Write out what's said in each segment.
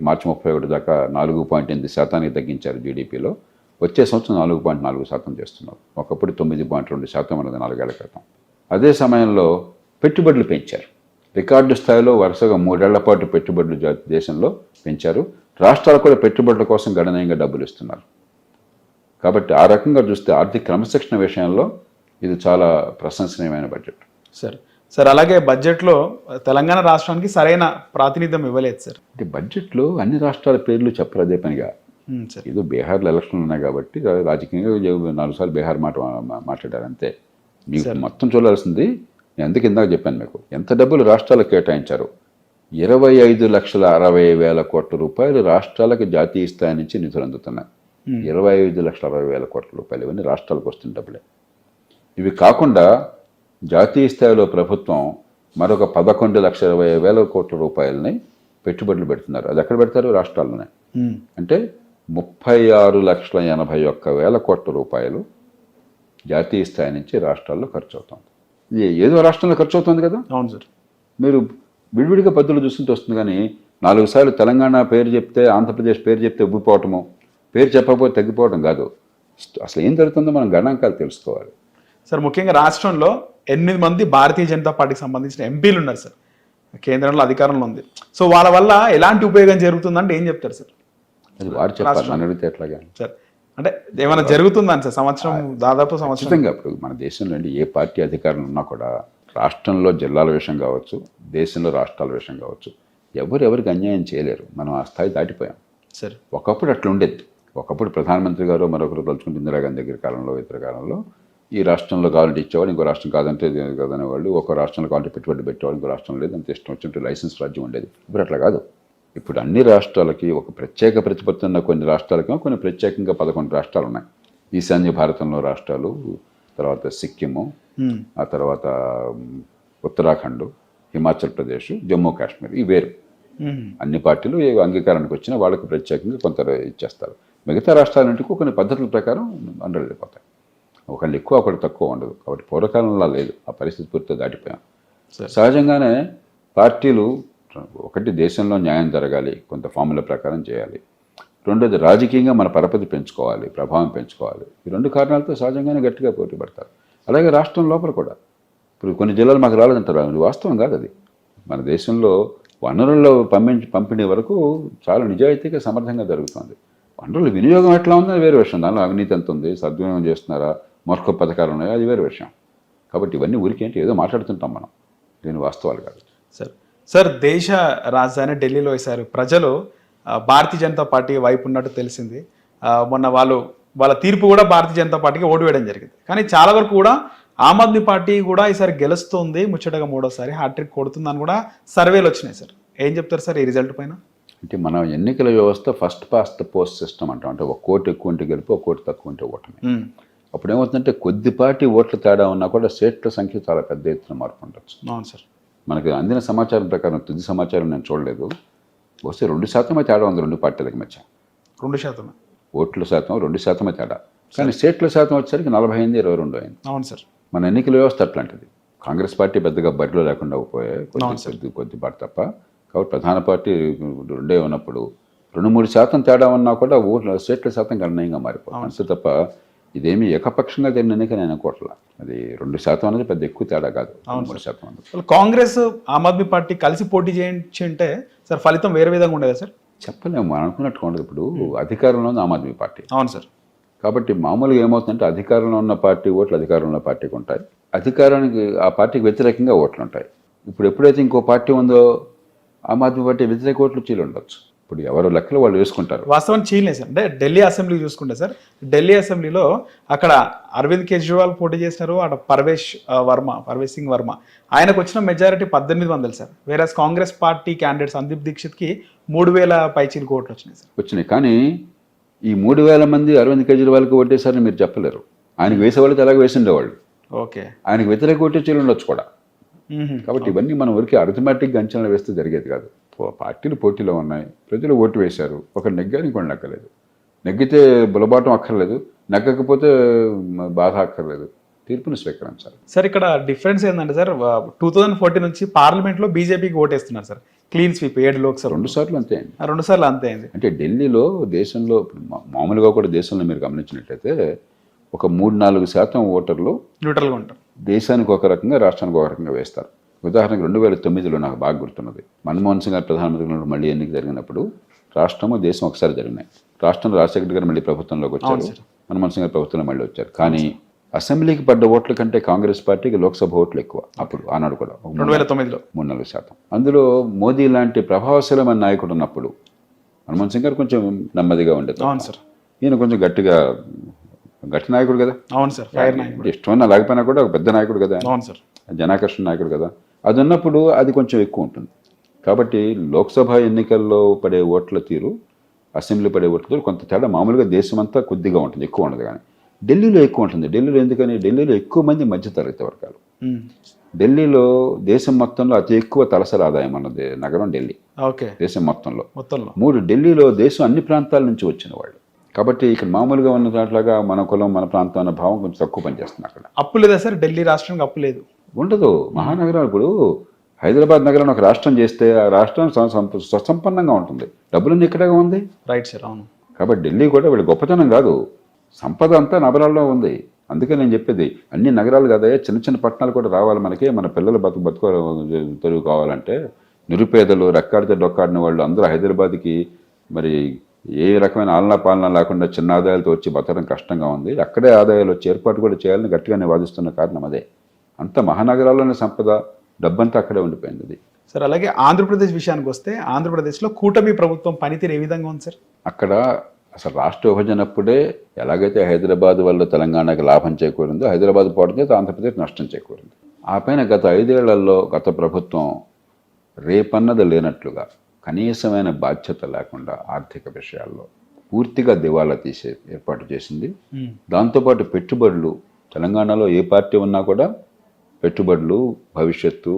మార్చి 31 దాకా 4.8% తగ్గించారు జీడిపిలో. వచ్చే సంవత్సరం 4.4% చేస్తున్నారు. ఒకప్పుడు 9.2% ఉన్నది 4 ఏళ్ల క్రితం. అదే సమయంలో పెట్టుబడులు పెంచారు. రికార్డు స్థాయిలో వరుసగా 3 ఏళ్ల పాటు పెట్టుబడులు దేశంలో పెంచారు. రాష్ట్రాలు కూడా పెట్టుబడుల కోసం గణనీయంగా డబ్బులు ఇస్తున్నారు. కాబట్టి ఆ రకంగా చూస్తే ఆర్థిక క్రమశిక్షణ విషయంలో ఇది చాలా ప్రశంసనీయమైన బడ్జెట్. సార్ అలాగే బడ్జెట్లో తెలంగాణ రాష్ట్రానికి సరైన ప్రాతినిధ్యం ఇవ్వలేదు సార్. అంటే బడ్జెట్లో అన్ని రాష్ట్రాల పేర్లు చెప్పరు అదే పనిగా. ఏదో బీహార్లో ఎలక్షన్లు ఉన్నాయి కాబట్టి రాజకీయంగా 4 సార్లు బీహార్ మాట్లాడారు అంతే. మీకు మొత్తం చూడాల్సింది నేను ఎందుకు ఇందాక చెప్పాను మీకు ఎంత డబ్బులు రాష్ట్రాలకు కేటాయించారు. 25,60,000 కోట్ల రూపాయలు రాష్ట్రాలకు జాతీయ స్థాయి నుంచి నిధులు అందుతున్నాయి. 25,60,000 కోట్ల రూపాయలు ఇవన్నీ రాష్ట్రాలకు వస్తున్న డబ్బులే. ఇవి కాకుండా జాతీయ స్థాయిలో ప్రభుత్వం మరొక 11,20,000 కోట్ల రూపాయలని పెట్టుబడులు పెడుతున్నారు. అది ఎక్కడ పెడతారు? రాష్ట్రాల్లోనే. అంటే 36,81,000 కోట్ల రూపాయలు జాతీయ స్థాయి నుంచి రాష్ట్రాల్లో ఖర్చు అవుతుంది. ఇది ఏదో రాష్ట్రంలో ఖర్చు అవుతుంది కదా. అవును సార్. మీరు విడివిడిగా పద్ధతులు చూస్తుంటే వస్తుంది. కానీ 4 సార్లు తెలంగాణ పేరు చెప్తే ఆంధ్రప్రదేశ్ పేరు చెప్తే ఉబ్బిపోవటము, పేరు చెప్పకపోతే తగ్గిపోవడం కాదు. అసలు ఏం జరుగుతుందో మనం గణాంకాలు తెలుసుకోవాలి సార్. ముఖ్యంగా రాష్ట్రంలో 8 మంది భారతీయ జనతా పార్టీకి సంబంధించిన ఎంపీలు ఉన్నారు సార్. కేంద్రంలో అధికారంలో ఉంది. సో వాళ్ళ వల్ల ఎలాంటి ఉపయోగం జరుగుతుందంటే ఏం చెప్తారు సార్? అది వారు చెప్పాలి, నన్ను అడిగితే ఎట్లాగా సార్. అంటే ఏమైనా జరుగుతుందని సార్ సంవత్సరం దాదాపు సంవత్సరం. ఇప్పుడు మన దేశంలో ఏ పార్టీ అధికారంలో ఉన్నా కూడా రాష్ట్రంలో జిల్లాల విషయం కావచ్చు, దేశంలో రాష్ట్రాల విషయం కావచ్చు, ఎవరికి అన్యాయం చేయలేరు. మనం ఆ స్థాయి దాటిపోయాం సార్. ఒకప్పుడు అట్లా ఉండేది. ఒకప్పుడు ప్రధానమంత్రి గారు మరొకరు తలుచుకుంటే ఇందిరాగాంధీ దగ్గర కాలంలో ఇతర కాలంలో ఈ రాష్ట్రంలో కావాలంటే ఇచ్చేవాళ్ళు, ఇంకో రాష్ట్రం కాదంటే కాదనేవాళ్ళు. ఒక రాష్ట్రంలో కావాలంటే పెట్టుబడి పెట్టేవాళ్ళు, ఇంకో రాష్ట్రం లేదు. అంత ఇష్టం వచ్చినట్టు లైసెన్స్ రాజ్యం ఉండేది. ఇప్పుడు అట్లా కాదు. ఇప్పుడు అన్ని రాష్ట్రాలకి ఒక ప్రత్యేక ప్రతిపత్తి ఉన్న కొన్ని రాష్ట్రాలకేమో కొన్ని ప్రత్యేకంగా 11 రాష్ట్రాలు ఉన్నాయి. ఈశాన్య భారతంలో రాష్ట్రాలు, తర్వాత సిక్కిము, ఆ తర్వాత ఉత్తరాఖండ్, హిమాచల్ ప్రదేశ్, జమ్మూ కాశ్మీర్. ఈ వేరు. అన్ని పార్టీలు ఏ అంగీకారానికి వచ్చినా వాళ్ళకి ప్రత్యేకంగా కొంత ఇచ్చేస్తారు. మిగతా రాష్ట్రాలంటికి కొన్ని పద్ధతుల ప్రకారం వెళ్ళిపోతాయి. ఒకళ్ళు ఎక్కువ ఒకళ్ళు తక్కువ ఉండదు. కాబట్టి పూర్వకాలంలో లేదు. ఆ పరిస్థితి పూర్తిగా దాటిపోయాం. సహజంగానే పార్టీలు ఒకటి దేశంలో న్యాయం జరగాలి, కొంత ఫార్ములా ప్రకారం చేయాలి. రెండోది రాజకీయంగా మన పరపతి పెంచుకోవాలి, ప్రభావం పెంచుకోవాలి. ఈ 2 కారణాలతో సహజంగానే గట్టిగా పోటీ పడతారు. అలాగే రాష్ట్రం లోపల కూడా ఇప్పుడు కొన్ని జిల్లాలు మాకు రాలేదంటారు. అది వాస్తవం కాదు. అది మన దేశంలో వనరుల్లో పంపిణీ వరకు చాలా నిజాయితీగా సమర్థంగా జరుగుతుంది. వనరుల వినియోగం ఎట్లా ఉందో వేరే విషయం. దానిలో అవినీతి ఎంత ఉంది, సద్వినియోగం చేస్తున్నారా, మరొక పథకాలు ఉన్నాయో అది వేరే విషయం. కాబట్టి ఇవన్నీ ఊరికేంటి ఏదో మాట్లాడుతుంటాం మనం, దీని వాస్తవాలు కాదు సార్. దేశ రాజధాని ఢిల్లీలో వేశారు. ప్రజలు భారతీయ జనతా పార్టీ వైపు ఉన్నట్టు తెలిసింది. మొన్న వాళ్ళ తీర్పు కూడా భారతీయ జనతా పార్టీకి ఓటు వేయడం జరిగింది. కానీ చాలా వరకు కూడా ఆమ్ ఆద్మీ పార్టీ కూడా ఈసారి గెలుస్తుంది, ముచ్చటగా 3వసారి హ్యాట్రిక్ కొడుతుందని కూడా సర్వేలు వచ్చినాయి సార్. ఏం చెప్తారు సార్ ఈ రిజల్ట్ పైన? అంటే మన ఎన్నికల వ్యవస్థ first past the post system అంటాం. అంటే 1 ఓటు ఎక్కువ ఉంటే గెలుపు, 1 ఓటు తక్కువ ఉంటే ఓటమి. అప్పుడు ఏమవుతుందంటే కొద్దిపాటి ఓట్ల తేడా ఉన్నా కూడా సీట్ల సంఖ్య చాలా పెద్ద ఎత్తున మార్పు ఉండొచ్చు. అవును సార్. మనకి అందిన సమాచారం ప్రకారం, తుది సమాచారం నేను చూడలేదు, వస్తే 2% తేడా ఉంది 2 పార్టీలకు మధ్య. 2% ఓట్ల శాతం 2% తేడా. కానీ సీట్ల శాతం వచ్చేసరికి 45-22 అయింది. అవును సార్. మన ఎన్నికల వ్యవస్థ అట్లాంటిది. కాంగ్రెస్ పార్టీ పెద్దగా బరిలో లేకుండా పోయే కొద్దిపాటు తప్ప. కాబట్టి ప్రధాన పార్టీ 2 ఉన్నప్పుడు 2-3% తేడా ఉన్నా కూడా సీట్ల శాతం గణనీయంగా మారిపోతుంది. అంతే తప్ప ఇదేమి ఏకపక్షంగా జరిగిన ఎన్నిక నేను అనుకోవట్లా. అది 2% అనేది పెద్ద ఎక్కువ తేడా కాదు. 3% అన్నది. కాంగ్రెస్ ఆమ్ ఆద్మీ పార్టీ కలిసి పోటీ చేయించుంటే సార్ ఫలితం వేరే విధంగా ఉండేదా సార్? చెప్పలేము, మనం అనుకున్నట్టుగా ఉండదు. ఇప్పుడు అధికారంలో ఉంది ఆమ్ ఆద్మీ పార్టీ. అవును సార్. కాబట్టి మామూలుగా ఏమవుతుందంటే అధికారంలో ఉన్న పార్టీ ఓట్లు అధికారంలో ఉన్న పార్టీకి ఉంటాయి, అధికారానికి ఆ పార్టీకి వ్యతిరేకంగా ఓట్లు ఉంటాయి. ఇప్పుడు ఎప్పుడైతే ఇంకో పార్టీ ఉందో ఆమ్ ఆద్మీ పార్టీ వ్యతిరేక ఓట్లు చీలు ఉండొచ్చు. ఇప్పుడు ఎవరు లెక్కలు వాళ్ళు వేసుకుంటారు. వాస్తవానికి చీలే సార్. అంటే ఢిల్లీ అసెంబ్లీ చూసుకుంటే సార్, ఢిల్లీ అసెంబ్లీలో అక్కడ అరవింద్ కేజ్రీవాల్ పోటీ చేసినారు, అక్కడ పర్వేష్ సింగ్ వర్మ ఆయనకు వచ్చిన మెజారిటీ 1800 సార్. వేరే కాంగ్రెస్ పార్టీ క్యాండిడేట్ సందీప్ దీక్షిత్కి 3000 పైచీలకు ఓట్లు వచ్చినాయి సార్. వచ్చినాయి. కానీ ఈ 3000 మంది అరవింద్ కేజ్రీవాల్కి ఓటేసారని మీరు చెప్పలేరు. ఆయనకు వేసేవాళ్ళకి అలాగే వేసిండేవాళ్ళు. ఓకే. ఆయనకు వ్యతిరేక ఓటే చీలు ఉండొచ్చు కూడా. కాబట్టి ఇవన్నీ మనం ఊరికి అరిథమెటిక్గా అంచనా వేస్తే జరిగేది కాదు. పార్టీలు పోటీలో ఉన్నాయి, ప్రజలు ఓటు వేశారు. ఒకరు నెగ్గారు, ఇంకోటి నెగ్గలేదు. నెగ్గితే బులబాటం అక్కర్లేదు, నెగ్గకపోతే బాధ అక్కర్లేదు, తీర్పును స్వీకరించాలి. సార్ ఇక్కడ డిఫరెన్స్ ఏంటంటే సార్, 2014 నుంచి పార్లమెంట్లో బీజేపీకి ఓటేస్తున్నారు సార్. క్లీన్ స్వీప్ 7 లోక్సభ 2 సార్లు అంతే అండి. 2 సార్లు అంతే అయింది. అంటే ఢిల్లీలో దేశంలో ఇప్పుడు మామూలుగా కూడా దేశంలో మీరు గమనించినట్లయితే ఒక 3-4% ఓటర్లు న్యూట్రల్గా ఉంటారు. దేశానికి ఒక రకంగా రాష్ట్రానికి ఒక రకంగా వేస్తారు. ఉదాహరణకు 2009లో నాకు బాగా గుర్తున్నది, మన్మోహన్ సింగ్ గారు ప్రధానమంత్రిగా మళ్ళీ ఎన్నిక జరిగినప్పుడు రాష్ట్రము దేశం ఒకసారి జరిగినాయి. రాష్ట్రంలో రాజశేఖర్ గారు మళ్ళీ ప్రభుత్వంలోకి వచ్చారు, మన్మోహన్ సింగ్ గారు ప్రభుత్వంలో మళ్ళీ వచ్చారు. కానీ అసెంబ్లీకి పడ్డ ఓట్ల కంటే కాంగ్రెస్ పార్టీకి లోక్సభ ఓట్లు ఎక్కువ. అప్పుడు ఆనాడు కూడా 2009లో 3-4%. అందులో మోదీ లాంటి ప్రభావశీలమైన నాయకుడు ఉన్నప్పుడు మన్మోహన్ సింగ్ గారు కొంచెం నెమ్మదిగా ఉండేది. అవును సార్. ఈయన కొంచెం గట్టి నాయకుడు కదా. అవును సార్. ఫైర్ నాయకుడు. ఇష్టమన్నా లేకపోయినా కూడా ఒక పెద్ద నాయకుడు కదా, అవును సార్. జనాకర్షణ నాయకుడు కదా. అది ఉన్నప్పుడు అది కొంచెం ఎక్కువ ఉంటుంది. కాబట్టి లోక్సభ ఎన్నికల్లో పడే ఓట్ల తీరు, అసెంబ్లీ పడే ఓట్ల తీరు కొంత తేడా. మామూలుగా దేశమంతా కొద్దిగా ఉంటుంది, ఎక్కువ ఉండదు. కానీ ఢిల్లీలో ఎక్కువ ఉంటుంది. ఢిల్లీలో ఎందుకని, ఢిల్లీలో ఎక్కువ మంది మధ్యతరగతి వర్గాలు. ఢిల్లీలో దేశం మొత్తంలో అతి ఎక్కువ తలసరి ఆదాయం అన్నది నగరం ఢిల్లీ. ఓకే. దేశం మొత్తంలో 3 ఢిల్లీలో దేశం అన్ని ప్రాంతాల నుంచి వచ్చిన వాళ్ళు. కాబట్టి ఇక్కడ మామూలుగా ఉన్న దాంట్లాగా మన కులం మన ప్రాంతం అన్న భావం కొంచెం తక్కువ పనిచేస్తుంది. అక్కడ అప్పు లేదా సార్? ఢిల్లీ రాష్ట్రానికి అప్పు లేదు, ఉండదు. మహానగరాలు ఇప్పుడు హైదరాబాద్ నగరాన్ని ఒక రాష్ట్రం చేస్తే ఆ రాష్ట్రం స్వసంపన్నంగా ఉంటుంది. డబ్బులన్నీ ఇక్కడే ఉంది. Right sir. అవును. కాబట్టి ఢిల్లీ కూడా వీళ్ళ గొప్పతనం కాదు, సంపద అంతా నగరాల్లో ఉంది. అందుకే నేను చెప్పేది అన్ని నగరాలు కాదయ్యా, చిన్న చిన్న పట్టణాలు కూడా రావాలి మనకి. మన పిల్లలు బతుకు తెరువు కావాలంటే నిరుపేదలు, రెక్కాడితే డొక్కాడిన వాళ్ళు అందరూ హైదరాబాద్కి మరి ఏ రకమైన ఆలనా పాలన లేకుండా చిన్న ఆదాయాలతో వచ్చి బతకడం కష్టంగా ఉంది. అక్కడే ఆదాయాలు వచ్చి ఏర్పాటు కూడా చేయాలని గట్టిగానే వాదిస్తున్న కారణం అదే. అంత మహానగరాల్లోనే సంపద, డబ్బంతా అక్కడే ఉండిపోయింది అది. సార్ అలాగే ఆంధ్రప్రదేశ్ విషయానికి వస్తే ఆంధ్రప్రదేశ్లో కూటమి ప్రభుత్వం పనితీరు ఏ విధంగా ఉంది సార్? అక్కడ అసలు రాష్ట్ర విభజనప్పుడే ఎలాగైతే హైదరాబాద్ వల్ల తెలంగాణకి లాభం చేకూరిందో, హైదరాబాద్ పోవడం చేత ఆంధ్రప్రదేశ్ నష్టం చేకూరింది. ఆ పైన గత 5 ఏళ్లలో గత ప్రభుత్వం రేపన్నది లేనట్లుగా కనీసమైన బాధ్యత లేకుండా ఆర్థిక విషయాల్లో పూర్తిగా దివాలా తీసే ఏర్పాటు చేసింది. దాంతోపాటు పెట్టుబడులు, తెలంగాణలో ఏ పార్టీ ఉన్నా కూడా పెట్టుబడులు, భవిష్యత్తు,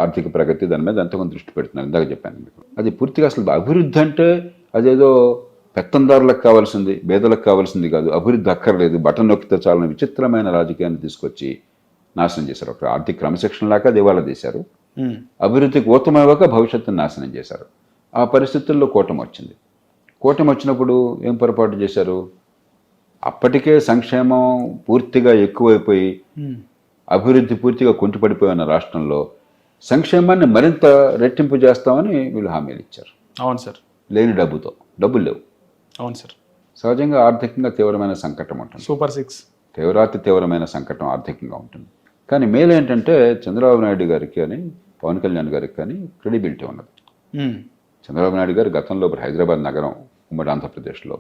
ఆర్థిక ప్రగతి దాని మీద ఎంతగానో దృష్టి పెడుతున్నారు. ఇందాక చెప్పాను మీకు. అది పూర్తిగా అసలు అభివృద్ధి అంటే అదేదో పెత్తందారులకు కావాల్సింది, పేదలకు కావాల్సింది కాదు. అభివృద్ధి అక్కర్లేదు, బటన్ నొక్కితే చాలని విచిత్రమైన రాజకీయాన్ని తీసుకొచ్చి నాశనం చేశారు. ఒక ఆర్థిక క్రమశిక్షణ లాగా దివాలా తీశారు. అభివృద్ధికి ఊతమవ్వక భవిష్యత్తును నాశనం చేశారు. ఆ పరిస్థితుల్లో కూటమి వచ్చింది. కూటమి వచ్చినప్పుడు ఏం పొరపాటు చేశారు? అప్పటికే సంక్షేమం పూర్తిగా ఎక్కువైపోయి అభివృద్ధి పూర్తిగా కుంటుపడిపోయిన రాష్ట్రంలో సంక్షేమాన్ని మరింత రెట్టింపు చేస్తామని వీళ్ళు హామీలు ఇచ్చారు. అవును సార్. లేని డబ్బులు లేవు. అవును సార్. సహజంగా ఆర్థికంగా తీవ్రమైన సంకటం ఉంటుంది. సూపర్ 6 తీవ్రమైన సంకటం ఆర్థికంగా ఉంటుంది. కానీ మేలు ఏంటంటే చంద్రబాబు నాయుడు గారికి కానీ పవన్ కళ్యాణ్ గారికి కానీ క్రెడిబిలిటీ ఉన్నది. చంద్రబాబు నాయుడు గారు గతంలో హైదరాబాద్ నగరం ఉమ్మడి ఆంధ్రప్రదేశ్లో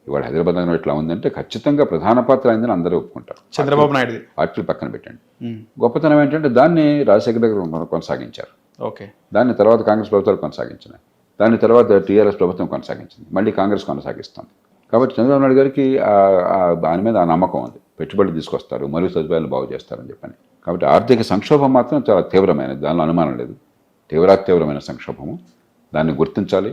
ఇవాళ హైదరాబాద్ నగరం ఎట్లా ఉందంటే ఖచ్చితంగా ప్రధాన పాత్ర అయిందని అందరూ ఒప్పుకుంటారు. చంద్రబాబు నాయుడు పార్టీలు పక్కన పెట్టండి. గొప్పతనం ఏంటంటే దాన్ని రాజశేఖర గారు కొనసాగించారు. ఓకే. దాన్ని తర్వాత కాంగ్రెస్ ప్రభుత్వాలు కొనసాగించినాయి. దాని తర్వాత టీఆర్ఎస్ ప్రభుత్వం కొనసాగించింది. మళ్ళీ కాంగ్రెస్ కొనసాగిస్తుంది. కాబట్టి చంద్రబాబు నాయుడు గారికి దాని మీద ఆ నమ్మకం ఉంది. పెట్టుబడులు తీసుకొస్తారు, మౌలిక సదుపాయాలు బాగు చేస్తారని చెప్పని. కాబట్టి ఆర్థిక సంక్షోభం మాత్రం చాలా తీవ్రమైనది, దానిలో అనుమానం లేదు. తీవ్రమైన సంక్షోభము, దాన్ని గుర్తించాలి.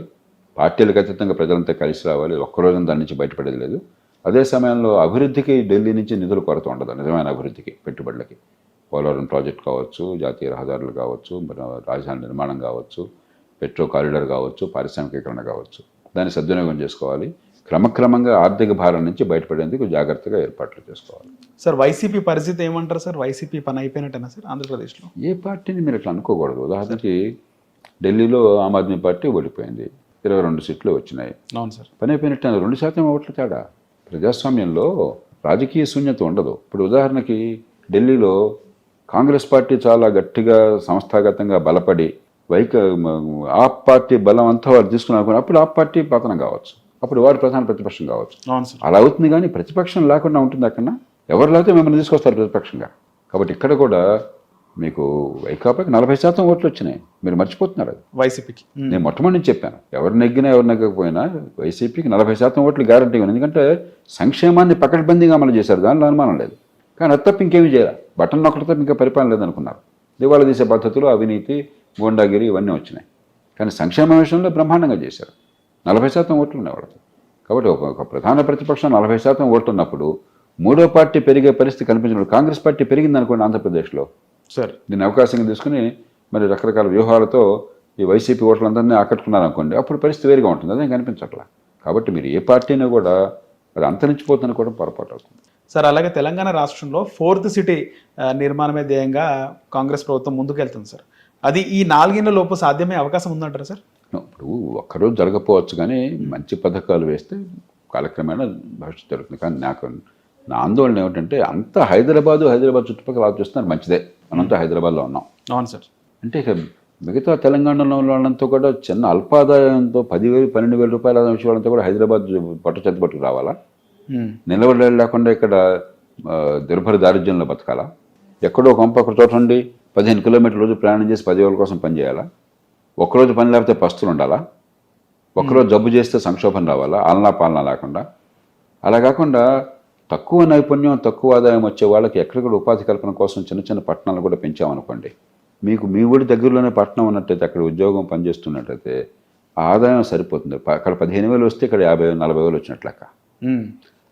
పార్టీలకు అతీతంగా ప్రజలంతా కలిసి రావాలి. ఒక్కరోజు దాని నుంచి బయటపడేది లేదు. అదే సమయంలో అభివృద్ధికి ఢిల్లీ నుంచి నిధుల కొరత ఉండదు. నిజమైన అభివృద్ధికి, పెట్టుబడులకి, పోలవరం ప్రాజెక్ట్ కావచ్చు, జాతీయ రహదారులు కావచ్చు, రాజధాని నిర్మాణం కావచ్చు, మెట్రో కారిడార్ కావచ్చు, పారిశ్రామికీకరణ కావచ్చు, దాన్ని సద్వినియోగం చేసుకోవాలి. క్రమక్రమంగా ఆర్థిక భారం నుంచి బయటపడేందుకు జాగ్రత్తగా ఏర్పాట్లు చేసుకోవాలి. సార్ వైసీపీ పరిస్థితి ఏమంటారు సార్? వైసీపీ పని అయిపోయినట్టేనా సార్ ఆంధ్రప్రదేశ్లో? ఏ పార్టీని మీరు అట్లా అనుకోకూడదు. ఉదాహరణకి ఢిల్లీలో ఆమ్ ఆద్మీ పార్టీ ఓడిపోయింది, 22 సీట్లు వచ్చినాయి. అవును సార్. పని అయిపోయినట్టు 2% ఓట్ల తేడా. ప్రజాస్వామ్యంలో రాజకీయ శూన్యత ఉండదు. ఇప్పుడు ఉదాహరణకి ఢిల్లీలో కాంగ్రెస్ పార్టీ చాలా గట్టిగా సంస్థాగతంగా బలపడి ఆప్ పార్టీ బలం అంతా వారు తీసుకున్నారు. అప్పుడు ఆప్ పార్టీ పతనం కావచ్చు, అప్పుడు వాడు ప్రధాన ప్రతిపక్షం కావచ్చు. అలా అవుతుంది. కానీ ప్రతిపక్షం లేకుండా ఉంటుంది. అక్కడ ఎవరు లేకపోతే మిమ్మల్ని తీసుకొస్తారు ప్రతిపక్షంగా. కాబట్టి ఇక్కడ కూడా మీకు వైకాపాకి 40% ఓట్లు వచ్చినాయి. మీరు మర్చిపోతున్నారు అది. వైసీపీకి నేను మొట్టమొదటి నుంచి చెప్పాను, ఎవరు నెగ్గినా ఎవరు నెగ్గకపోయినా వైసీపీకి 40% ఓట్లు గ్యారంటీగా ఉంది. ఎందుకంటే సంక్షేమాన్ని పకడ్బందీగా అమలు చేశారు, దానిలో అనుమానం లేదు. కానీ అది తప్ప ఇంకేమీ చేయాలి. బటన్ నొక్కడం తప్ప ఇంకా పరిపాలన లేదనుకున్నారు. దివాళా తీసే పద్ధతులు, అవినీతి, గోండాగిరి ఇవన్నీ వచ్చినాయి. కానీ సంక్షేమ విషయంలో బ్రహ్మాండంగా చేశారు. 40% ఓట్లు ఉన్నాయి వాళ్ళకి. కాబట్టి ఒక ప్రధాన ప్రతిపక్షం 40% ఓట్లు ఉన్నప్పుడు మూడో పార్టీ పెరిగే పరిస్థితి కనిపించినప్పుడు కాంగ్రెస్ పార్టీ పెరిగింది అనుకోండి ఆంధ్రప్రదేశ్లో. సరే, దీన్ని అవకాశంగా తీసుకుని మరి రకరకాల వ్యూహాలతో ఈ వైసీపీ ఓట్లందరినీ ఆకట్టుకున్నారనుకోండి, అప్పుడు పరిస్థితి వేరుగా ఉంటుంది. అదేం కనిపించట్లా. కాబట్టి మీరు ఏ పార్టీని కూడా అది అంతరించిపోతుందని కూడా పొరపాటు అవుతుంది. సార్ అలాగే తెలంగాణ రాష్ట్రంలో 4th సిటీ నిర్మాణమే ధ్యేయంగా కాంగ్రెస్ ప్రభుత్వం ముందుకెళ్తుంది సార్. అది ఈ 4 ఏళ్ల లోపు సాధ్యమయ్యే అవకాశం ఉందంటారా సార్? ఇప్పుడు ఒక్కరోజు జరగకపోవచ్చు, కానీ మంచి పథకాలు వేస్తే కాలక్రమేణా భవిష్యత్తు జరుగుతుంది. కానీ నా ఆందోళన ఏమిటంటే అంతా హైదరాబాద్ చుట్టుపక్కల ఆలోచిస్తున్నారు. మంచిదే, మనంతా హైదరాబాద్లో ఉన్నాం. అవును సార్. అంటే ఇక మిగతా తెలంగాణలో వాళ్ళంతా కూడా చిన్న అల్పాదాయంతో 10,000 12,000 రూపాయల వచ్చే వాళ్ళంతా కూడా హైదరాబాద్ చెత్త పట్టుకు రావాలా? నిలబడి లేకుండా ఇక్కడ దుర్భర దారిద్ర్యంలో బతకాలా? ఎక్కడో ఒక చోట ఉండి 15 కిలోమీటర్ల రోజు ప్రయాణం చేసి 10,000 కోసం పనిచేయాలా? ఒక్కరోజు పని లేకపోతే పస్తులు ఉండాలా? ఒక్కరోజు జబ్బు చేస్తే సంక్షోభం రావాలా? ఆలనా పాలన లేకుండా. అలా కాకుండా తక్కువ నైపుణ్యం తక్కువ ఆదాయం వచ్చే వాళ్ళకి ఎక్కడిక్కడ ఉపాధి కల్పన కోసం చిన్న చిన్న పట్టణాలు కూడా పెంచామనుకోండి, మీకు మీ ఊరి దగ్గరలోనే పట్టణం ఉన్నట్టయితే, అక్కడ ఉద్యోగం పనిచేస్తున్నట్టయితే ఆదాయం సరిపోతుంది. అక్కడ 15,000 వస్తే ఇక్కడ 50,000-40,000 వచ్చినట్లు లెక్క.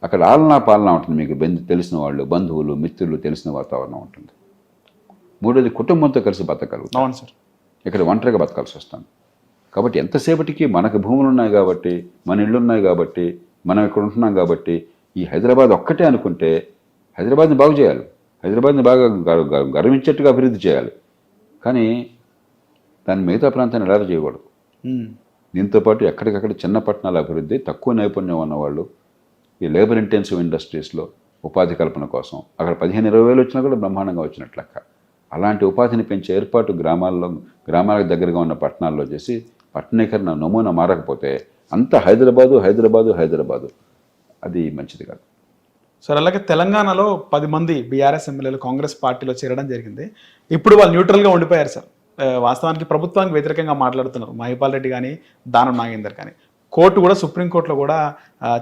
అక్కడ ఆలనా పాలన ఉంటుంది. మీకు తెలిసిన వాళ్ళు, బంధువులు, మిత్రులు, తెలిసిన వాతావరణం ఉంటుంది. మూడోది కుటుంబంతో కలిసి బతకగలుగుతాం. అవును సార్. ఇక్కడ ఒంటరిగా బతకాల్సి వస్తుంది. కాబట్టి ఎంతసేపటికి మనకు భూములు ఉన్నాయి కాబట్టి, మన ఇళ్ళు ఉన్నాయి కాబట్టి, మనం ఇక్కడ ఉంటున్నాం కాబట్టి, ఈ హైదరాబాద్ ఒక్కటే అనుకుంటే హైదరాబాద్ని బాగు చేయాలి, హైదరాబాద్ని బాగా గర్వించేట్టుగా అభివృద్ధి చేయాలి. కానీ దాన్ని మిగతా ప్రాంతాన్ని ఎలా చేయకూడదు. దీంతోపాటు ఎక్కడికక్కడ చిన్న పట్టణాల అభివృద్ధి, తక్కువ నైపుణ్యం ఉన్నవాళ్ళు ఈ లేబర్ ఇంటెన్సివ్ ఇండస్ట్రీస్లో ఉపాధి కల్పన కోసం అక్కడ 15,000-20,000 వచ్చినా కూడా బ్రహ్మాండంగా వచ్చినట్లు లెక్క. అలాంటి ఉపాధిని పెంచే ఏర్పాటు గ్రామాలకు దగ్గరగా ఉన్న పట్టణాల్లో చేసి పట్టణీకరణ నమూనా మారకపోతే అంతా హైదరాబాదు అది మంచిది కాదు. సార్ అలాగే తెలంగాణలో 10 మంది బీఆర్ఎస్ ఎమ్మెల్యేలు కాంగ్రెస్ పార్టీలో చేరడం జరిగింది. ఇప్పుడు వాళ్ళు న్యూట్రల్గా ఉండిపోయారు సార్. వాస్తవానికి ప్రభుత్వానికి వ్యతిరేకంగా మాట్లాడుతున్నారు మహిపాల్ రెడ్డి కానీ, దానం నాగేందర్ కానీ. సుప్రీంకోర్టులో కూడా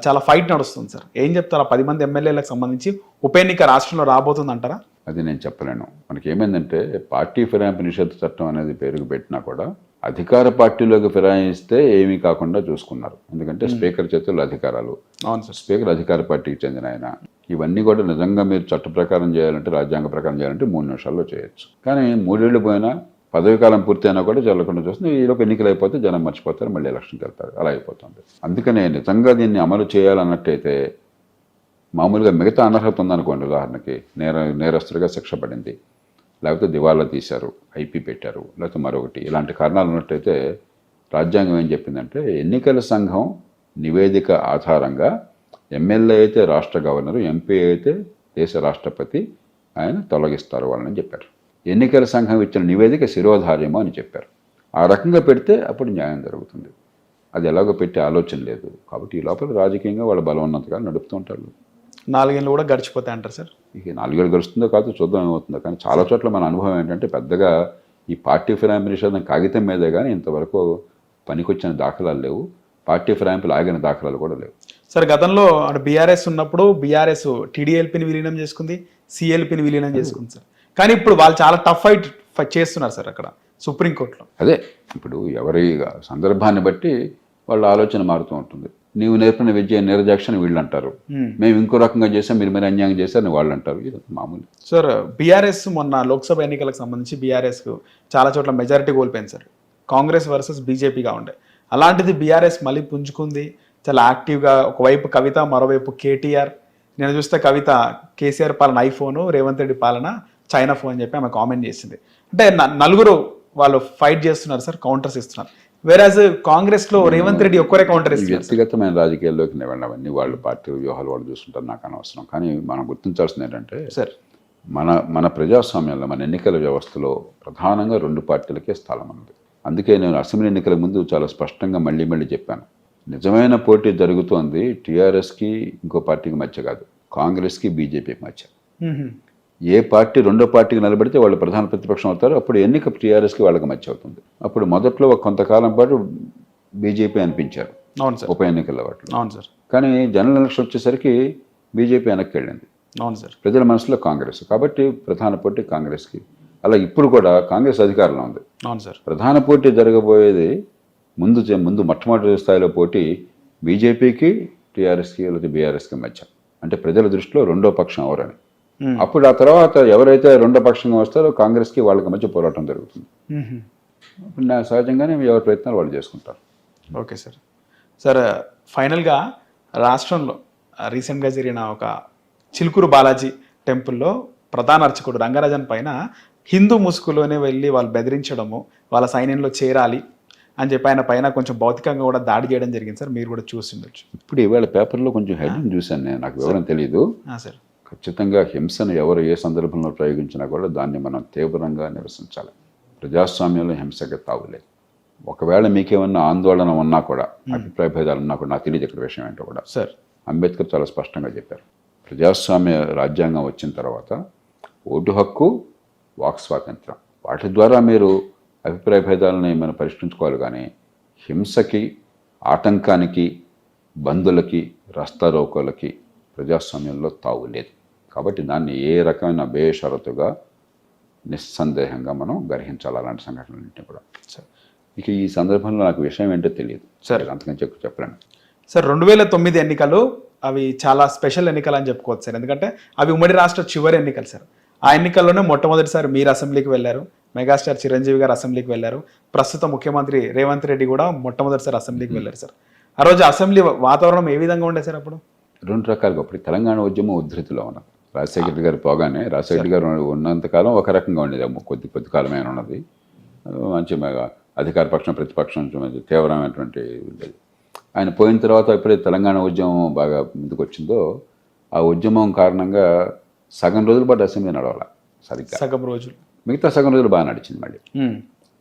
చాలా ఫైట్ నడుస్తుంది సార్. ఏం చెప్తారు? 10 మంది ఎమ్మెల్యేలకు సంబంధించి ఉప ఎన్నిక రాష్ట్రంలో రాబోతుంది అంటారా? అది నేను చెప్పలేను. మనకి ఏమైందంటే పార్టీ ఫిరాయింపు నిషేధ చట్టం అనేది పేరుకు పెట్టినా కూడా అధికార పార్టీలోకి ఫిరాయిస్తే ఏమీ కాకుండా చూసుకున్నారు. ఎందుకంటే స్పీకర్ చేతుల్లో అధికారాలు. అవును సార్. స్పీకర్ అధికార పార్టీకి చెందిన ఆయన. ఇవన్నీ కూడా నిజంగా మీరు చట్ట ప్రకారం చేయాలంటే, రాజ్యాంగ ప్రకారం చేయాలంటే 3 నిమిషాల్లో చేయొచ్చు. కానీ 3 ఏళ్ళు పోయినా, పదవి కాలం పూర్తయినా కూడా జరగకుండా చూస్తుంది. ఈలోపు ఎన్నికలు అయిపోతే జనం మర్చిపోతారు, మళ్ళీ ఎలక్షన్కి వెళ్తారు. అలా అయిపోతుంది. అందుకనే నిజంగా దీన్ని అమలు చేయాలన్నట్టయితే మామూలుగా మిగతా అనర్హత ఉందనుకోండి, ఉదాహరణకి నేరస్తుడిగా శిక్ష పడింది, లేకపోతే దివాలా తీశారు, ఐపీ పెట్టారు, లేకపోతే మరొకటి, ఇలాంటి కారణాలు ఉన్నట్టయితే రాజ్యాంగం ఏం చెప్పిందంటే ఎన్నికల సంఘం నివేదిక ఆధారంగా ఎమ్మెల్యే అయితే రాష్ట్ర గవర్నరు, ఎంపీ అయితే దేశ రాష్ట్రపతి ఆయన తొలగిస్తారు వాళ్ళని చెప్పారు. ఎన్నికల సంఘం ఇచ్చిన నివేదిక శిరోధార్యము అని చెప్పారు. ఆ రకంగా పెడితే అప్పుడు న్యాయం జరుగుతుంది. అది ఎలాగో పెట్టే ఆలోచన లేదు. కాబట్టి ఈ లోపల రాజకీయంగా వాళ్ళ బలం ఉన్నంతగా నడుపుతూ ఉంటారు. 4 ఏళ్ళు కూడా గడిచిపోతాయి అంటారు సార్. ఇక 4 ఏళ్ళు గడుస్తుందో కాదు, చూద్దాం ఏమవుతుందో. కానీ చాలా చోట్ల మన అనుభవం ఏంటంటే పెద్దగా ఈ పార్టీ ఫిరాయింపు నిషేధం కాగితం మీదే కానీ ఇంతవరకు పనికొచ్చిన దాఖలాలు లేవు. పార్టీ ఫిరాయింపులు ఆగిన దాఖలాలు కూడా లేవు. సార్ గతంలో బీఆర్ఎస్ ఉన్నప్పుడు బీఆర్ఎస్ టీడీఎల్పీని విలీనం చేసుకుంది, సిఎల్పీని విలీనం చేసుకుంది సార్. కానీ ఇప్పుడు వాళ్ళు చాలా టఫ్ ఫైట్ చేస్తున్నారు సార్ అక్కడ సుప్రీంకోర్టులో. అదే ఇప్పుడు ఎవరి సందర్భాన్ని బట్టి వాళ్ళ ఆలోచన మారుతూ ఉంటుంది. నీవు నేర్పిన విద్య నిర్దాక్షణ వీళ్ళు అంటారు, మేము ఇంకో రకంగా చేసాం, మీరు మరి అన్యాయం చేశారని వాళ్ళు అంటారు. ఇది మామూలు సార్. బీఆర్ఎస్ మొన్న లోక్సభ ఎన్నికలకు సంబంధించి బీఆర్ఎస్కు చాలా చోట్ల మెజారిటీ కోల్పోయింది సార్. కాంగ్రెస్ వర్సెస్ బీజేపీగా ఉండే. అలాంటిది బీఆర్ఎస్ మళ్ళీ పుంజుకుంది, చాలా యాక్టివ్గా. ఒకవైపు కవిత, మరోవైపు కేటీఆర్. నేను చూస్తే కవిత కేసీఆర్ పాలన ఐఫోను, రేవంత్ రెడ్డి పాలన చైనా ఫోన్ అని చెప్పి ఆమె కామెంట్ చేసింది. అంటే నలుగురు వాళ్ళు ఫైట్ చేస్తున్నారు సార్, కౌంటర్స్ ఇస్తున్నారు. వేరాజ్ కాంగ్రెస్ లో రేవంత్ రెడ్డి ఒక్కరే కౌంటర్ ఇస్తున్నారు. వ్యక్తిగతమైన రాజకీయాల్లోకి అవన్నీ వాళ్ళు పార్టీ వ్యూహాలు వాళ్ళు చూస్తుంటారు, నాకు అనవసరం. కానీ మనం గుర్తించాల్సింది ఏంటంటే సార్, మన ప్రజాస్వామ్యంలో, మన ఎన్నికల వ్యవస్థలో ప్రధానంగా 2 పార్టీలకే స్థలం ఉంది. అందుకే నేను అసెంబ్లీ ఎన్నికల ముందు చాలా స్పష్టంగా మళ్ళీ చెప్పాను, నిజమైన పోటీ జరుగుతోంది టీఆర్ఎస్కి ఇంకో పార్టీకి మధ్య కాదు, కాంగ్రెస్కి బీజేపీకి మధ్య. ఏ పార్టీ రెండో పార్టీకి నిలబడితే వాళ్ళు ప్రధాన ప్రతిపక్షం అవుతారు, అప్పుడు ఎన్నిక టీఆర్ఎస్కి వాళ్ళకి మధ్య అవుతుంది. అప్పుడు మొదట్లో కొంతకాలం పాటు బీజేపీ అనిపించారు ఉప ఎన్నికల వాటిలో. అవును సార్. కానీ జనరల్ ఎలక్షన్ వచ్చేసరికి బీజేపీ వెనక్కి వెళ్ళింది. అవును సార్. ప్రజల మనసులో కాంగ్రెస్, కాబట్టి ప్రధాన పోటీ కాంగ్రెస్కి. అలా ఇప్పుడు కూడా కాంగ్రెస్ అధికారంలో ఉంది. అవును సార్. ప్రధాన పోటీ జరగబోయేది ముందు మొట్టమొదటి స్థాయిలో పోటీ బీజేపీకి, టీఆర్ఎస్కి, లేదా బీఆర్ఎస్కి మధ్య. అంటే ప్రజల దృష్టిలో రెండో పక్షం ఎవరని. అప్పుడు ఆ తర్వాత ఎవరైతే రెండో పక్షంగా వస్తారో కాంగ్రెస్కి వాళ్ళకి మధ్య పోరాటం జరుగుతుంది. సహజంగానే ఎవరి ప్రయత్నాలు వాళ్ళు చేసుకుంటారు. Okay sir. సార్ ఫైనల్గా రాష్ట్రంలో రీసెంట్గా జరిగిన ఒక చిలుకూరు బాలాజీ టెంపుల్లో ప్రధాన అర్చకుడు రంగరాజన్ పైన హిందూ ముసుగులోనే వెళ్ళి వాళ్ళు బెదిరించడము, వాళ్ళ సైన్యంలో చేరాలి అని చెప్పి ఆయన పైన కొంచెం భౌతికంగా కూడా దాడి చేయడం జరిగింది సార్. మీరు కూడా చూసిండొచ్చు. ఇప్పుడు ఇవాళ పేపర్లో కొంచెం హెడ్డింగ్ చూశాను నేను, నాకు వివరం తెలియదు. సార్ ఖచ్చితంగా హింసను ఎవరు ఏ సందర్భంలో ప్రయోగించినా కూడా దాన్ని మనం తీవ్రంగా నిరసించాలి. ప్రజాస్వామ్యంలో హింసకి తావులేదు. ఒకవేళ మీకేమన్నా ఆందోళన ఉన్నా కూడా, అభిప్రాయ భేదాలు ఉన్నా కూడా, నాకు తెలియదు ఇక్కడ విషయం ఏంటో కూడా. సార్ అంబేద్కర్ చాలా స్పష్టంగా చెప్పారు, ప్రజాస్వామ్య రాజ్యాంగం వచ్చిన తర్వాత ఓటు హక్కు, వాక్ స్వాతంత్రం, వాటి ద్వారా మీరు అభిప్రాయ భేదాలని మనం పరిష్కరించుకోవాలి. కానీ హింసకి, ఆటంకానికి, బంధులకి, రస్తారోకోలకి ప్రజాస్వామ్యంలో తావు లేదు. కాబట్టి దాన్ని ఏ రకమైన బేషరతుగా నిస్సందేహంగా మనం గ్రహించాలి అలాంటి సంఘటనలన్నింటినీ కూడా. ఇక ఈ సందర్భంలో నాకు విషయం ఏంటో తెలియదు సార్, అంతకని చెప్పలేను సార్. 2009 ఎన్నికలు అవి చాలా స్పెషల్ ఎన్నికలు అని చెప్పుకోవచ్చు సార్. ఎందుకంటే అవి ఉమ్మడి రాష్ట్ర చివరి ఎన్నికలు సార్. ఆ ఎన్నికల్లోనే మొట్టమొదటిసారి మీరు అసెంబ్లీకి వెళ్ళారు, మెగాస్టార్ చిరంజీవి గారు అసెంబ్లీకి వెళ్ళారు, ప్రస్తుత ముఖ్యమంత్రి రేవంత్ రెడ్డి కూడా మొట్టమొదటిసారి అసెంబ్లీకి వెళ్ళారు సార్. ఆ రోజు అసెంబ్లీ వాతావరణం ఏ విధంగా ఉండే సార్? అప్పుడు రెండు రకాలుగా. ఇప్పుడు తెలంగాణ ఉద్యమం ఉధృతిలో ఉన్నది. రాజశేఖర గారు పోగానే, రాజశేఖర గారు ఉన్నంతకాలం ఒక రకంగా ఉండేది, కొద్ది కాలమైన ఉన్నది. మంచి అధికార పక్షం, ప్రతిపక్షం తీవ్రమైనటువంటి ఉండేది. ఆయన పోయిన తర్వాత ఎప్పుడైతే తెలంగాణ ఉద్యమం బాగా ముందుకు వచ్చిందో, ఆ ఉద్యమం కారణంగా సగం రోజుల పాటు అసెంబ్లీ నడవాల సరిగ్గా, సగం రోజులు, మిగతా సగం రోజులు బాగా నడిచింది. మళ్ళీ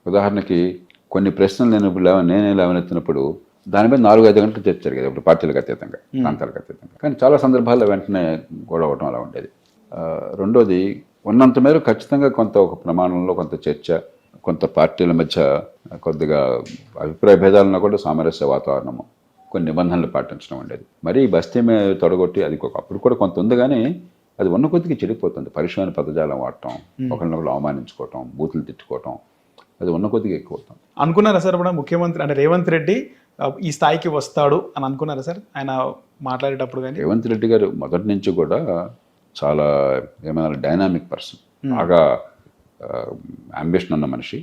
ఉదాహరణకి కొన్ని ప్రశ్నలు నేనే లేవనెత్తినప్పుడు దాని మీద 4-5 గంటలు చర్చ జరిగేది, ఇప్పుడు పార్టీలకు అతీతంగా, ప్రాంతాలకు అతీతంగా. కానీ చాలా సందర్భాల్లో వెంటనే గొడవ అవడం అలా ఉండేది. రెండోది, ఉన్నంత మేర ఖచ్చితంగా కొంత ఒక ప్రమాణంలో కొంత చర్చ, కొంత పార్టీల మధ్య కొద్దిగా అభిప్రాయ భేదాలను కూడా సామరస్య వాతావరణము, కొన్ని నిబంధనలు పాటించడం ఉండేది. మరీ బస్తీ మీద తొడగొట్టి అది అప్పుడు కూడా కొంత ఉంది, కానీ అది ఉన్న కొద్దిగా చెడిపోతుంది. పరుషమైన పదజాలం వాడటం, ఒకరినొకరు అవమానించుకోవటం, బూతులు తిట్టుకోవటం, అది ఉన్న కొద్దిగా ఎక్కువ అవుతుంది. అనుకున్నారా సార్ ఇప్పుడు ముఖ్యమంత్రి అంటే రేవంత్ రెడ్డి ఈ స్థాయికి వస్తాడు అని అనుకున్నారా సార్ ఆయన మాట్లాడేటప్పుడు? కానీ రేవంత్ రెడ్డి గారు మొదటి నుంచి కూడా చాలా ఏమైనా డైనామిక్ పర్సన్, బాగా అంబిషన్ ఉన్న మనిషి,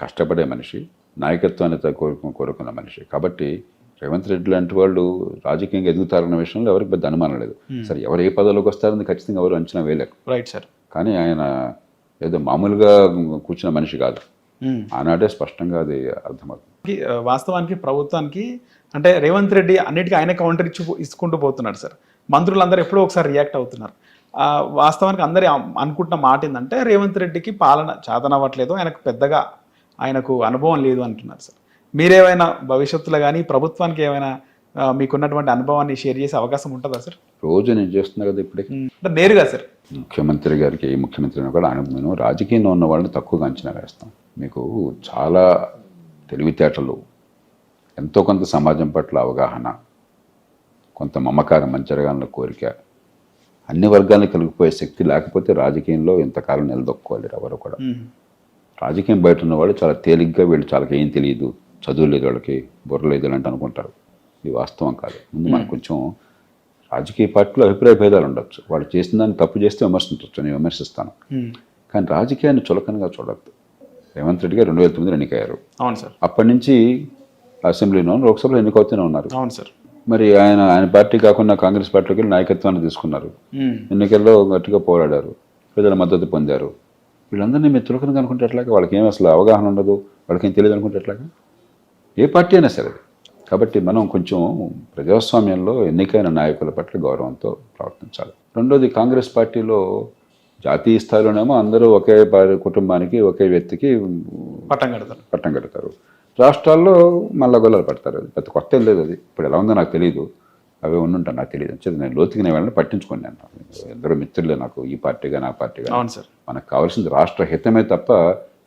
కష్టపడే మనిషి, నాయకత్వాన్ని కోరుకున్న మనిషి. కాబట్టి రేవంత్ రెడ్డి లాంటి వాళ్ళు రాజకీయంగా ఎదుగుతారన్న విషయంలో ఎవరికి పెద్ద అనుమానం లేదు. సరే, ఎవరు ఏ పదవిలోకి వస్తారని ఖచ్చితంగా ఎవరు అంచనా వేయలేరు. Right sir. కానీ ఆయన ఏదో మామూలుగా కూర్చున్న మనిషి కాదు. ఆనాడే స్పష్టంగా అది అర్థమవుతుంది. వాస్తవానికి ప్రభుత్వానికి అంటే రేవంత్ రెడ్డి అన్నిటికీ ఆయన కౌంటర్ ఇచ్చుకుంటూ పోతున్నాడు సార్. మంత్రులందరూ ఎప్పుడో ఒకసారి రియాక్ట్ అవుతున్నారు. వాస్తవానికి అందరి అనుకుంటున్న మాట ఏంటంటే రేవంత్ రెడ్డికి పాలన చేతనవ్వట్లేదు, ఆయనకు పెద్దగా ఆయనకు అనుభవం లేదు అంటున్నారు సార్. మీరేమైనా భవిష్యత్తులో కానీ ప్రభుత్వానికి ఏమైనా మీకున్నటువంటి అనుభవాన్ని షేర్ చేసే అవకాశం ఉంటుందా సార్? రోజు నేను చేస్తున్నా కదా ఇప్పటికి, అంటే నేరుగా సార్. ముఖ్యమంత్రి గారికి, ఏ ముఖ్యమంత్రిని కూడా మేము రాజకీయంలో ఉన్న వాళ్ళని తక్కువగా అంచనా వేస్తాం. మీకు చాలా తెలివితేటలు, ఎంతో కొంత సమాజం పట్ల అవగాహన, కొంత మమకారం, మంచి జరగాలన్న కోరిక, అన్ని వర్గాలను కలిగిపోయే శక్తి లేకపోతే రాజకీయంలో ఇంతకాలం నిలదొక్కుకోవాలి ఎవరు కూడా. రాజకీయం బయట ఉన్నవాళ్ళు చాలా తేలిగ్గా వీళ్ళు చాలా ఏం తెలియదు, చదువు లేదు, వాళ్ళకి బుర్ర లేదు అంటే అనుకుంటారు. ఇది వాస్తవం కాదు. ముందు మనకు కొంచెం రాజకీయ పార్టీలో అభిప్రాయ భేదాలు ఉండొచ్చు, వాళ్ళు చేసిన దాన్ని తప్పు చేస్తే విమర్శించవచ్చు, నేను విమర్శిస్తాను. కానీ రాజకీయాన్ని చులకనగా చూడద్దు. రేవంత్ రెడ్డి గారు 2009 ఎన్నికయ్యారు. అవును సార్. అప్పటి నుంచి అసెంబ్లీలో, లోక్సభలో ఎన్నికవుతూనే ఉన్నారు. అవును సార్. మరి ఆయన పార్టీ కాకుండా కాంగ్రెస్ పార్టీకి వెళ్ళి నాయకత్వాన్ని తీసుకున్నారు, ఎన్నికల్లో గట్టిగా పోరాడారు, ప్రజల మద్దతు పొందారు. వీళ్ళందరినీ మీరు చులకనగా అనుకుంటే ఎట్లాగా? వాళ్ళకి ఏం అసలు అవగాహన ఉండదు, వాళ్ళకి ఏం తెలియదు అనుకుంటే ఎట్లాగా? ఏ పార్టీ అయినా సరే. కాబట్టి మనం కొంచెం ప్రజాస్వామ్యంలో ఎన్నికైన నాయకుల పట్ల గౌరవంతో ప్రవర్తించాలి. రెండోది, కాంగ్రెస్ పార్టీలో జాతీయ స్థాయిలోనేమో అందరూ ఒకే కుటుంబానికి, ఒకే వ్యక్తికి పట్టం కడతారు. రాష్ట్రాల్లో మళ్ళా గొల్లలు పడతారు. అది పెద్ద కొత్త లేదు. అది ఇప్పుడు ఎలా ఉందో నాకు తెలియదు, అవి ఉండుంటాను నాకు తెలియదు. అంటే నేను లోతుకి నేను వెళ్ళని పట్టించుకోండి. నేను ఎందరో మిత్రులే నాకు, ఈ పార్టీగా నా పార్టీగా. అవును సార్. మనకు కావాల్సింది రాష్ట్ర హితమే తప్ప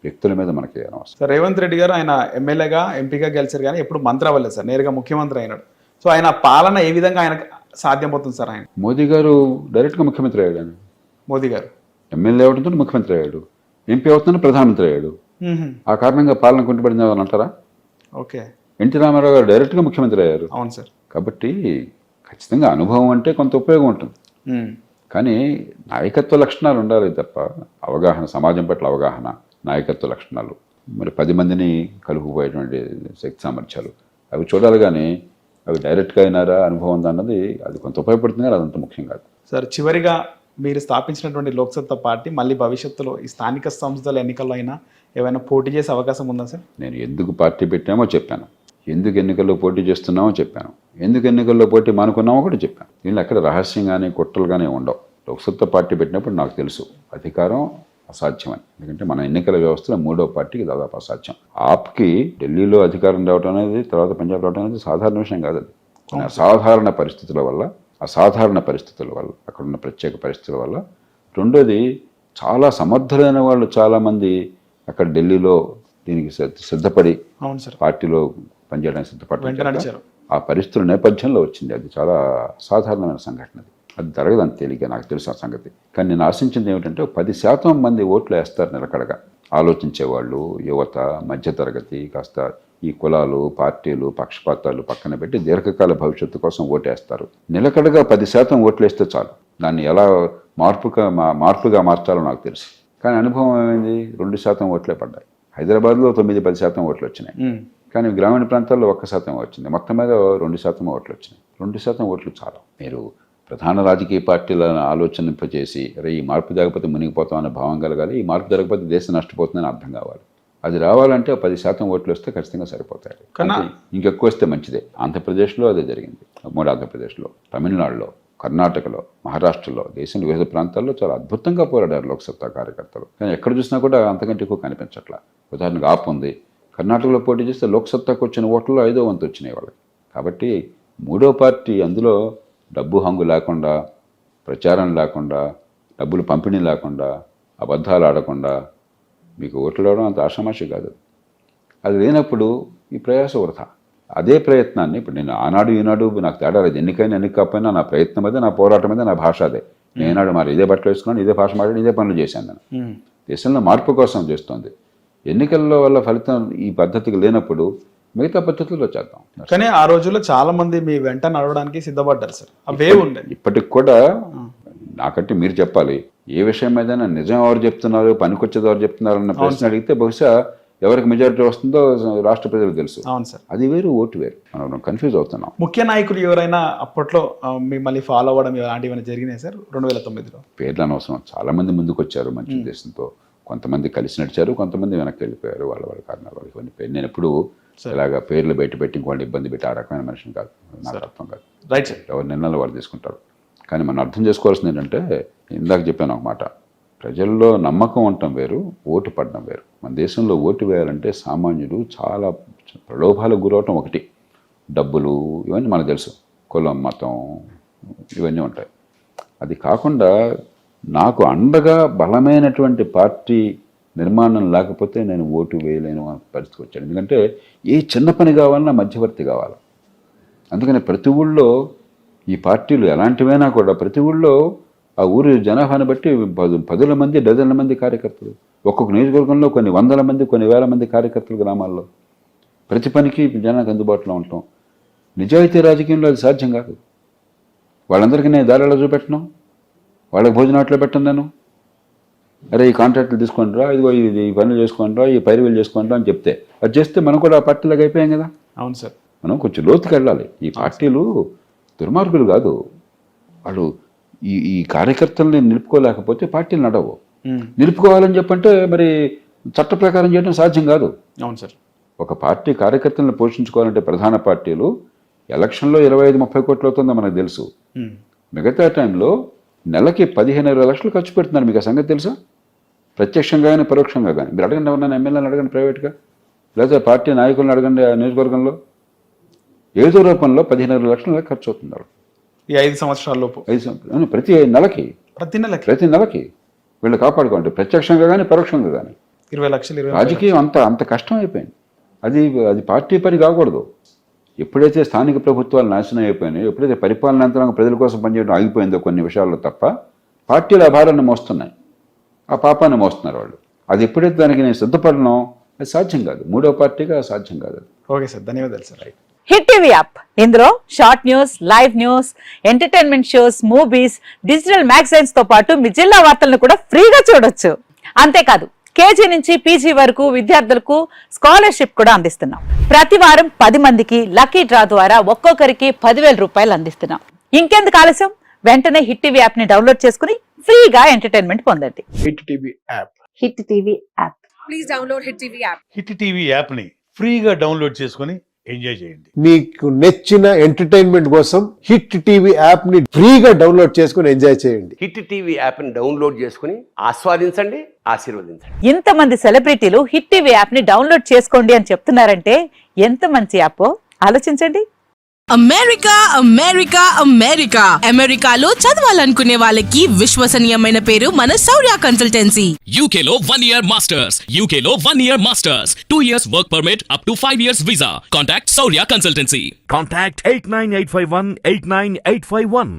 వ్యక్తుల మీద మనకి అనవసరం. సార్, రేవంత్ రెడ్డి గారు ఆయన ఎమ్మెల్యేగా, ఎంపీగా గెలిచారు కానీ ఎప్పుడు మంత్రి అవ్వలేదు సార్, నేరుగా ముఖ్యమంత్రి అయినాడు. సో ఆయన పాలన ఏ విధంగా ఆయనకు సాధ్యమవుతుంది సార్? ఆయన మోదీ గారు డైరెక్ట్గా ముఖ్యమంత్రి అయ్యాడు. ఆయన మోదీ గారు ఎమ్మెల్యే అవడంతో ముఖ్యమంత్రి అయ్యాడు, ఎంపీ అవుతున్న ప్రధానమంత్రి అయ్యాడు. ఆ కారణంగా పాలన కుంటుపడింది అని అంటారా? ఓకే. ఎన్టీ రామారావు గారు డైరెక్ట్గా ముఖ్యమంత్రి అయ్యారు. అవును సార్. కాబట్టి ఖచ్చితంగా అనుభవం అంటే కొంత ఉపయోగం ఉంటుంది. కానీ నాయకత్వ లక్షణాలు ఉండాలి తప్ప అవగాహన, సమాజం పట్ల అవగాహన, నాయకత్వ లక్షణాలు, మరి 10 మందిని కలుపుకుపోయేటువంటి శక్తి సామర్థ్యాలు అవి చూడాలి, కానీ అవి డైరెక్ట్గా అయినారా అనుభవం ఉందా అన్నది అది కొంత ఉపయోగపడుతుంది, కానీ అదంత ముఖ్యం కాదు. సార్, చివరిగా మీరు స్థాపించినటువంటి లోక్సత్తా పార్టీ మళ్ళీ భవిష్యత్తులో ఈ స్థానిక సంస్థల ఎన్నికల్లో అయినా ఏమైనా పోటీ చేసే అవకాశం ఉందా సార్? నేను ఎందుకు పార్టీ పెట్టామో చెప్పాను, ఎందుకు ఎన్నికల్లో పోటీ చేస్తున్నామో చెప్పాను, ఎందుకు ఎన్నికల్లో పోటీ మానుకున్నామో కూడా చెప్పాను. దీనిలో ఎక్కడ రహస్యం కానీ కుట్రలు కానీ ఉండవు. లోక్సత్తా పార్టీ పెట్టినప్పుడు నాకు తెలుసు అధికారం అసాధ్యమని, ఎందుకంటే మన ఎన్నికల వ్యవస్థలో 3వ పార్టీకి దాదాపు అసాధ్యం. ఆప్కి ఢిల్లీలో అధికారం రావడం అనేది, తర్వాత పంజాబ్ రావడం అనేది సాధారణ విషయం కాదు. అది కొన్ని అసాధారణ పరిస్థితుల వల్ల, అక్కడున్న ప్రత్యేక పరిస్థితుల వల్ల. రెండోది, చాలా సమర్థులైన వాళ్ళు చాలామంది అక్కడ ఢిల్లీలో దీనికి సిద్ధపడి అవును సార్ పార్టీలో పనిచేయడానికి సిద్ధపడ్డారు. ఆ పరిస్థితుల నేపథ్యంలో వచ్చింది. అది చాలా సాధారణమైన సంఘటన. అది జరగదు అంత తేలిక, నాకు తెలుసు ఆ సంగతి. కానీ నేను ఆశించింది ఏమిటంటే 10% మంది ఓట్లు వేస్తారు నిలకడగా. ఆలోచించేవాళ్ళు, యువత, మధ్యతరగతి, కాస్త ఈ కులాలు, పార్టీలు, పక్షపాతాలు పక్కన పెట్టి దీర్ఘకాల భవిష్యత్తు కోసం ఓటేస్తారు. నిలకడగా 10% ఓట్లు వేస్తే చాలు. దాన్ని ఎలా మార్పుగా మార్చాలో నాకు తెలుసు. కానీ అనుభవం ఏమైంది? 2% ఓట్లే పడ్డాయి. హైదరాబాద్లో 9-10% ఓట్లు వచ్చినాయి, కానీ గ్రామీణ ప్రాంతాల్లో 1% వచ్చింది. మొత్తం మీద 2% ఓట్లు వచ్చినాయి. 2% ఓట్లు చాలు. మీరు ప్రధాన రాజకీయ పార్టీలను ఆలోచనింపజేసి, అరే ఈ మార్పు జరగకపోతే మునిగిపోతామనే భావం కలగాలి, ఈ మార్పు జరగకపోతే దేశం నష్టపోతుందని అర్థం కావాలి. అది రావాలంటే 10% ఓట్లు వస్తే ఖచ్చితంగా సరిపోతాయి. కానీ ఇంకెక్కువ వస్తే మంచిదే. ఆంధ్రప్రదేశ్లో అదే జరిగింది. ఉమ్మడి ఆంధ్రప్రదేశ్లో, తమిళనాడులో, కర్ణాటకలో, మహారాష్ట్రలో, దేశంలో వివిధ ప్రాంతాల్లో చాలా అద్భుతంగా పోరాడారు లోక్సత్తా కార్యకర్తలు. కానీ ఎక్కడ చూసినా కూడా అంతకంటే ఎక్కువ కనిపించట్లా. ఉదాహరణకు ఆప్ ఉంది, కర్ణాటకలో పోటీ చేస్తే లోక్సత్తాకు వచ్చిన ఓట్లలో 5వ వంతు వచ్చినాయి వాళ్ళకి. కాబట్టి 3వ పార్టీ అందులో డబ్బు హంగు లేకుండా, ప్రచారం లేకుండా, డబ్బులు పంపిణీ లేకుండా, అబద్ధాలు ఆడకుండా మీకు ఓట్లు రావడం అంత ఆషామాషి కాదు. అది లేనప్పుడు ఈ ప్రయాస వృథా. అదే ప్రయత్నాన్ని ఇప్పుడు నేను ఆనాడు ఈనాడు నాకు తేడా లేదు. ఎన్నికైనా ఎన్నికపోయినా నా ప్రయత్నం అదే, నా పోరాటం అదే, నా భాష అదే. నేనాడు మరి ఇదే బట్టలు వేసుకున్నాను, ఇదే భాష మాట్లాడి, ఇదే పనులు చేశాను. నేను దేశంలో మార్పు కోసం చేస్తుంది. ఎన్నికల్లో వల్ల ఫలితం ఈ పద్ధతికి లేనప్పుడు మిగతా పద్ధతుల్లో చేద్దాం. కానీ ఆ రోజుల్లో చాలా మంది మీ వెంట నడవడానికి సిద్ధపడ్డారు సార్. అవే ఉండే ఇప్పటికి కూడా. నాకంటే మీరు చెప్పాలి, ఏ విషయం మీద నిజం ఎవరు చెప్తున్నారు, పనికొచ్చేది ఎవరు చెప్తున్నారు అన్న ప్రశ్న అడిగితే బహుశా ఎవరికి మెజారిటీ వస్తుందో రాష్ట్ర ప్రజలకు తెలుసు. అవును సార్. అది వేరు, ఓటు వేరు. మనం కన్ఫ్యూజ్ అవుతున్నాం. ముఖ్య నాయకులు ఎవరైనా అప్పట్లో మిమ్మల్ని ఫాలో అవ్వడం ఇలాంటివి జరిగినాయి సార్ 2009లో? పేర్లు అనవసరం. చాలా మంది ముందుకు వచ్చారు మంచి ఉద్దేశంతో. కొంతమంది కలిసి నడిచారు, కొంతమంది వెనక్కి వెళ్ళిపోయారు వాళ్ళ కారణాలు. ఇవన్నీ పేరు నేను ఎప్పుడు ఇలాగా పేర్లు బయట పెట్టి ఇంకోటి ఇబ్బంది పెట్టి ఆ రకమైన మనిషిని కాదు, నాకు అర్థం కాదు. Right sir. ఎవరి నిర్ణయాలు వాళ్ళు తీసుకుంటారు. కానీ మనం అర్థం చేసుకోవాల్సింది ఏంటంటే, ఇందాక చెప్పాను ఒక మాట, ప్రజల్లో నమ్మకం ఉండటం వేరు, ఓటు పడడం వేరు. మన దేశంలో ఓటు వేయాలంటే సామాన్యుడు చాలా ప్రలోభాలకు గురవటం ఒకటి. డబ్బులు ఇవన్నీ మనకు తెలుసు, కులం, మతం ఇవన్నీ ఉంటాయి. అది కాకుండా నాకు అండగా బలమైనటువంటి పార్టీ నిర్మాణం లేకపోతే నేను ఓటు వేయలేను అనే పరిస్థితికి వచ్చాను. ఎందుకంటే ఏ చిన్న పని కావాలన్నా మధ్యవర్తి కావాలి. అందుకని ప్రతి ఊళ్ళో ఈ పార్టీలు ఎలాంటివైనా కూడా ప్రతి ఊళ్ళో ఆ ఊరి జనాభాను బట్టి 10 మంది, డజన్ల మంది కార్యకర్తలు. ఒక్కొక్క నియోజకవర్గంలో కొన్ని 100 మంది, కొన్ని 1000 మంది కార్యకర్తలు గ్రామాల్లో. ప్రతి పనికి జనానికి అందుబాటులో ఉంటాం. నిజాయితీ రాజకీయంలో అది సాధ్యం కాదు. వాళ్ళందరికీ నేను దారిలో చూపెట్టను, వాళ్ళకి భోజనాట్లో పెట్టను నేను. అరే ఈ కాంట్రాక్టులు తీసుకుంటారా, ఇదిగో ఇది ఈ పనులు చేసుకుంటారా, ఈ పైరువేలు చేసుకుంటారా అని చెప్తే అది చేస్తే మనం కూడా ఆ పార్టీలోకి అయిపోయాం కదా. అవును సార్. మనం కొంచెం లోతుకి వెళ్ళాలి. ఈ పార్టీలు దుర్మార్గులు కాదు. వాళ్ళు ఈ కార్యకర్తల్ని నిలుపుకోలేకపోతే పార్టీలు నడవు. నిలుపుకోవాలని చెప్పంటే మరి చట్ట ప్రకారం చేయడం సాధ్యం కాదు. అవును సార్. ఒక పార్టీ కార్యకర్తలను పోషించుకోవాలంటే ప్రధాన పార్టీలు ఎలక్షన్లో 25-30 కోట్లు అవుతుందో మనకు తెలుసు. మిగతా టైంలో నెలకి 15-20 లక్షలు ఖర్చు పెడుతున్నారు. మీకు ఆ సంగతి తెలుసా? ప్రత్యక్షంగా కానీ పరోక్షంగా కానీ. మీరు అడగండి, ఎవరన్నా ఎమ్మెల్యేలను అడగండి ప్రైవేట్గా, లేదా పార్టీ నాయకులను అడగండి ఆ నియోజకవర్గంలో. ఏదో రూపంలో 15-20 లక్షల ఖర్చు అవుతున్నారు ఈ 5 సంవత్సరాల లోపు. ప్రతి నెలకి వీళ్ళు కాపాడుకోండి, ప్రత్యక్షంగా కానీ పరోక్షంగా కానీ. 20 లక్షలు. రాజకీయం అంత కష్టం అయిపోయింది. అది పార్టీ పని కాకూడదు. ఎప్పుడైతే స్థానిక ప్రభుత్వాలు నాశనం అయిపోయినాయో, ఎప్పుడైతే పరిపాలన యంత్రాంగం ప్రజల కోసం పనిచేయడం ఆగిపోయిందో కొన్ని విషయాల్లో తప్ప, పార్టీలు ఆ భారాన్ని మోస్తున్నాయి, ఆ పాపాన్ని మోస్తున్నారు వాళ్ళు. అది ఎప్పుడైతే దానికి నేను సిద్ధపడను, అది సాధ్యం కాదు. 3వ పార్టీగా సాధ్యం కాదు. ఓకే సార్, ధన్యవాదాలు సార్. హిట్ టీవీ యాప్, ఇందులో short news, live news, entertainment shows, movies, digital magazines తో పాటు మీ జిల్లా వార్తలను కూడా ఫ్రీగా చూడొచ్చు. అంతేకాదు కేజీ నుంచి పీజీ వరకు విద్యార్థులకు స్కాలర్షిప్ కూడా అందిస్తున్నాం. ప్రతి వారం 10 మందికి లక్కీ డ్రా ద్వారా ఒక్కొక్కరికి 10,000 రూపాయలు అందిస్తున్నాం. ఇంకెందుకు ఆలస్యం, వెంటనే హిట్ టీవీ యాప్ ని డౌన్లోడ్ చేసుకుని ఫ్రీగా ఎంటర్టైన్మెంట్ పొందండి. Hit TV app. Hit TV app. Please download Hit TV app. Hit TV యాప్ని ఫ్రీగా డౌన్లోడ్ చేసుకొని ఎంజాయ్ చేయండి. మీకు నచ్చిన ఎంటర్టైన్మెంట్ కోసం హిట్ టీవీ యాప్ ని ఫ్రీగా డౌన్లోడ్ చేసుకుని ఎంజాయ్ చేయండి. హిట్ టీవీ యాప్ని డౌన్లోడ్ చేసుకుని ఆస్వాదించండి, ఆశీర్వదించండి. ఇంతమంది సెలబ్రిటీలు హిట్ టీవీ యాప్ ని డౌన్లోడ్ చేసుకోండి అని చెప్తున్నారంటే ఎంత మంచి యాప్ ఆలోచించండి. అమెరికా అమెరికా అమెరికా అమెరికాలో చదవాలనుకునే వాళ్ళకి విశ్వసనీయమైన పేరు మన శౌర్య కన్సల్టెన్సీ. UK లో 1 year masters. UK లో 1 year masters. 2 years work permit up to 5 years visa. Contact Saurya Consultancy. Contact 89851 89851.